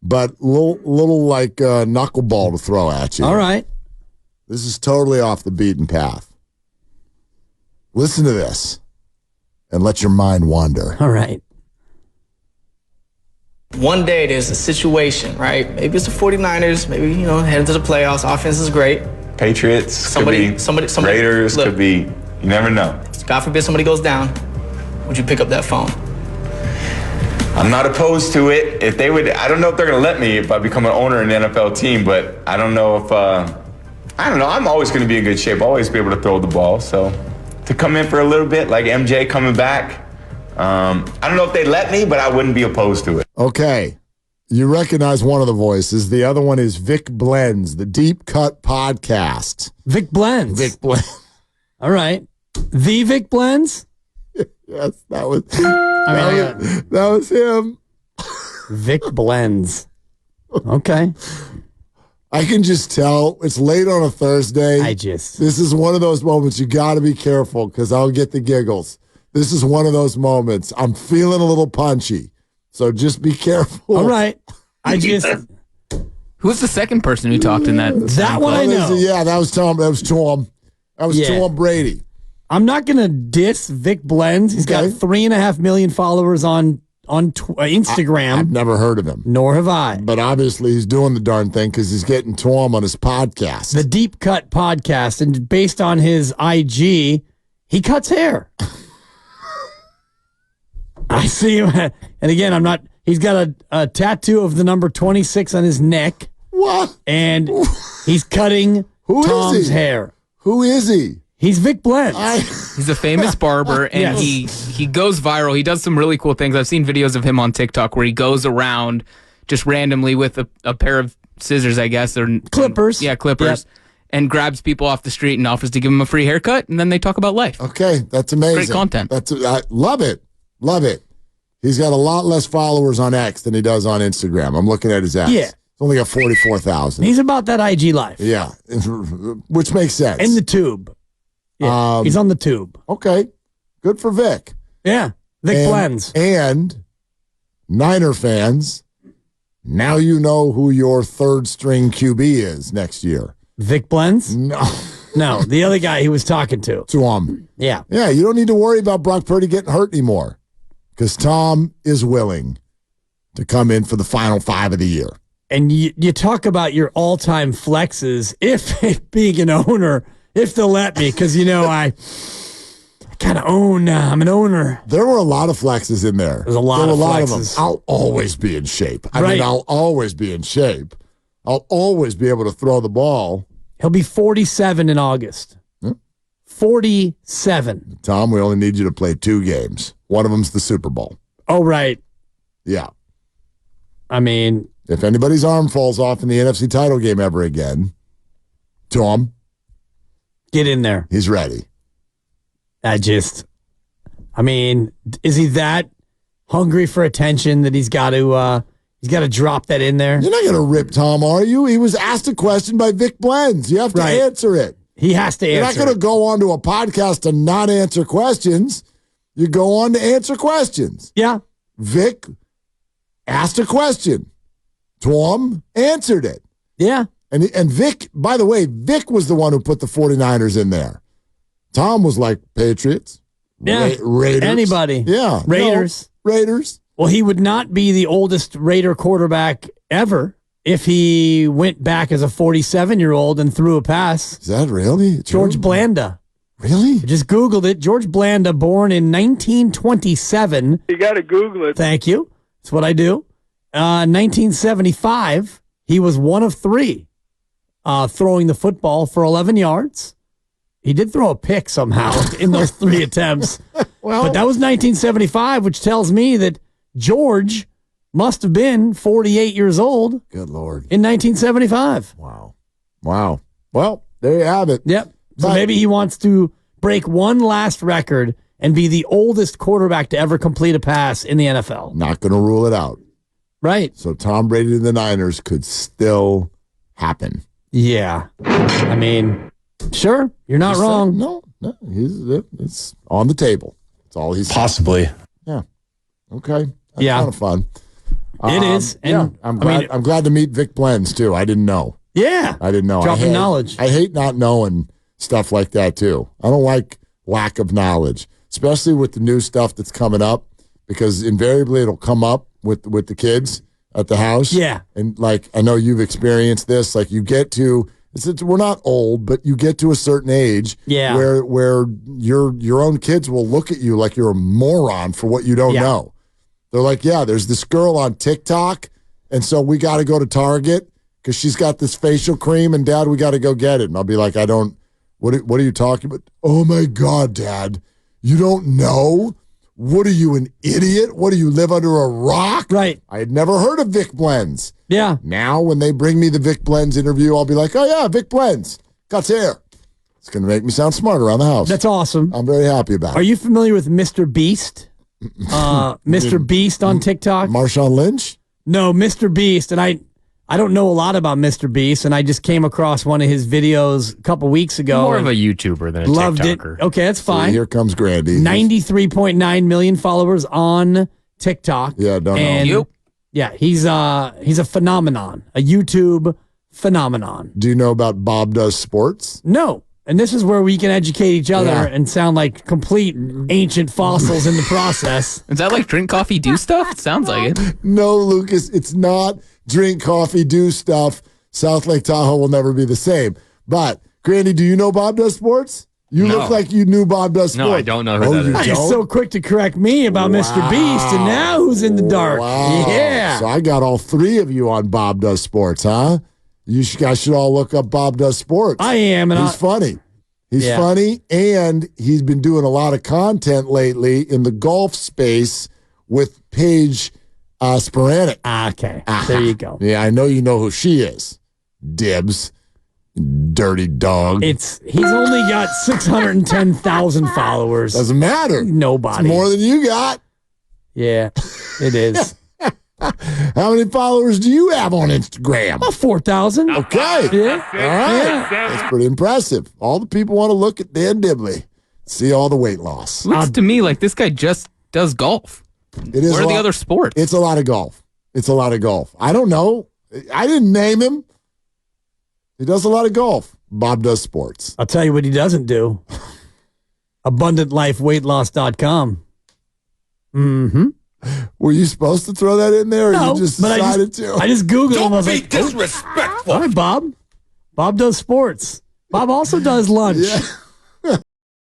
but little like knuckleball to throw at you. All right. This is totally off the beaten path. Listen to this and let your mind wander. All right. One day there's a situation, right? Maybe it's the 49ers, maybe, heading to the playoffs. Offense is great. Patriots, somebody, Raiders, look, could be, you never know. God forbid somebody goes down. Would you pick up that phone? I'm not opposed to it. If they would, I don't know if they're going to let me if I become an owner in an NFL team, but I don't know if, I don't know. I'm always going to be in good shape. I'll always be able to throw the ball. So to come in for a little bit, like MJ coming back, I don't know if they let me, but I wouldn't be opposed to it. Okay. You recognize one of the voices. The other one is Vic Blends, the Deep Cut Podcast. Vic Blends. Vic Blends. All right. The Vic Blends? Yes, that was him. Vic Blends. Okay. I can just tell it's late on a Thursday. This is one of those moments you got to be careful because I'll get the giggles. This is one of those moments. I'm feeling a little punchy, so just be careful. All right. Who's the second person who talked in that? That one I know. Yeah, that was Tom. That was Tom. That was Tom Brady. I'm not going to diss Vic Blends. He's got 3.5 million followers on Instagram. I've never heard of him. Nor have I. But obviously he's doing the darn thing because he's getting Tom on his podcast. The Deep Cut Podcast. And based on his IG, he cuts hair. I see him. And again, he's got a tattoo of the number 26 on his neck. What? And he's cutting Tom's hair. Who is he? He's Vic Blends. He's a famous barber, and he goes viral. He does some really cool things. I've seen videos of him on TikTok where he goes around just randomly with a pair of scissors, I guess. Or clippers. Clippers. Yep. And grabs people off the street and offers to give them a free haircut, and then they talk about life. Okay, that's amazing. Great content. I love it. Love it. He's got a lot less followers on X than he does on Instagram. I'm looking at his X. Yeah. He's only got 44,000. He's about that IG life. Yeah, which makes sense. In the tube. Yeah, he's on the tube. Okay, good for Vic. Yeah, Vic Blends. And Niner fans, now you know who your third string QB is next year. Vic Blends? No, the other guy he was talking to. Tom. Yeah. Yeah, you don't need to worry about Brock Purdy getting hurt anymore because Tom is willing to come in for the final 5 of the year. And you talk about your all-time flexes, if being an owner, if they'll let me, because, I kind of own, I'm an owner. There were a lot of flexes in there. There's a lot of flexes. Of them. I'll always be in shape. I mean, I'll always be in shape. I'll always be able to throw the ball. He'll be 47 in August. 47. Tom, we only need you to play 2 games. One of them's the Super Bowl. Oh, right. Yeah. I mean, if anybody's arm falls off in the NFC title game ever again, Tom, get in there. He's ready. I mean, is he that hungry for attention that he's got to drop that in there? You're not going to rip Tom, are you? He was asked a question by Vic Blends. You have to answer it. He has to answer. You're not going to go on to a podcast to not answer questions. You go on to answer questions. Yeah. Vic asked a question. Tom answered it. Yeah. And Vic, by the way, Vic was the one who put the 49ers in there. Tom was like, Patriots. Yeah. Raiders. Anybody. Yeah. Raiders. No, Raiders. Well, he would not be the oldest Raider quarterback ever if he went back as a 47-year-old and threw a pass. Is that really? George Blanda. Really? I just Googled it. George Blanda, born in 1927. You got to Google it. Thank you. That's what I do. 1975, he was one of 3 throwing the football for 11 yards. He did throw a pick somehow in those 3 attempts. But that was 1975, which tells me that George must have been 48 years old. Good Lord. In 1975. Wow. Well, there you have it. Yep. So maybe he wants to break one last record and be the oldest quarterback to ever complete a pass in the NFL. Not going to rule it out. Right. So Tom Brady to the Niners could still happen. Yeah. I mean, sure. You're not wrong. No. It's on the table. It's all he's possibly. Yeah. Okay. That's yeah. kind of fun. It is. And I'm glad to meet Vic Blends, too. I didn't know. Yeah. I didn't know. Dropping knowledge. I hate not knowing stuff like that, too. I don't like lack of knowledge, especially with the new stuff that's coming up, because invariably it'll come up with the kids at the house. Yeah. And, like, I know you've experienced this. Like, you get to, we're not old, but you get to a certain age where your own kids will look at you like you're a moron for what you don't know. They're like, yeah, there's this girl on TikTok, and so we got to go to Target because she's got this facial cream, and, Dad, we got to go get it. And I'll be like, what are you talking about? Oh, my God, Dad, you don't know? What are you, an idiot? What do you live under a rock? Right. I had never heard of Vic Blends. Yeah. Now, when they bring me the Vic Blends interview, I'll be like, oh, yeah, Vic Blends. Got hair. It's going to make me sound smart around the house. That's awesome. I'm very happy about it. Are you familiar with Mr. Beast? Mr. Beast on TikTok? Marshawn Lynch? No, Mr. Beast. And I don't know a lot about Mr. Beast, and I just came across one of his videos a couple weeks ago. More of a YouTuber than a loved TikToker. It. Okay, that's fine. So here comes Grandy. 93.9 million followers on TikTok. Yeah, don't know. Yeah, he's a phenomenon, a YouTube phenomenon. Do you know about Bob Does Sports? No. And this is where we can educate each other and sound like complete ancient fossils in the process. Is that like drink coffee, do stuff? It sounds like it. No, Lucas, it's not drink coffee, do stuff. South Lake Tahoe will never be the same. But, Grandy, do you know Bob Does Sports? You look like you knew Bob Does Sports. No, I don't know who that is. He's so quick to correct me about Mr. Beast, and now who's in the dark? Wow. Yeah. So I got all three of you on Bob Does Sports, huh? You guys should all look up Bob Does Sports. I am. And he's funny. He's funny, and he's been doing a lot of content lately in the golf space with Paige Sporanic. Okay. There you go. Yeah, I know you know who she is. Dibs. Dirty dog. He's only got 610,000 followers. Doesn't matter. Nobody. It's more than you got. Yeah, it is. How many followers do you have on Instagram? About 4,000. Okay. Yeah. All right. Yeah. That's pretty impressive. All the people want to look at Dan Dibley, see all the weight loss. Looks to me like this guy just does golf. It is. What are the other sports? It's a lot of golf. I don't know. I didn't name him. He does a lot of golf. Bob Does Sports. I'll tell you what he doesn't do. AbundantLifeWeightLoss.com. Mm-hmm. Were you supposed to throw that in there, or no, you just decided to? I just Googled him. I was like, disrespectful. All right, Bob. Bob Does Sports. Bob also does lunch. Yeah.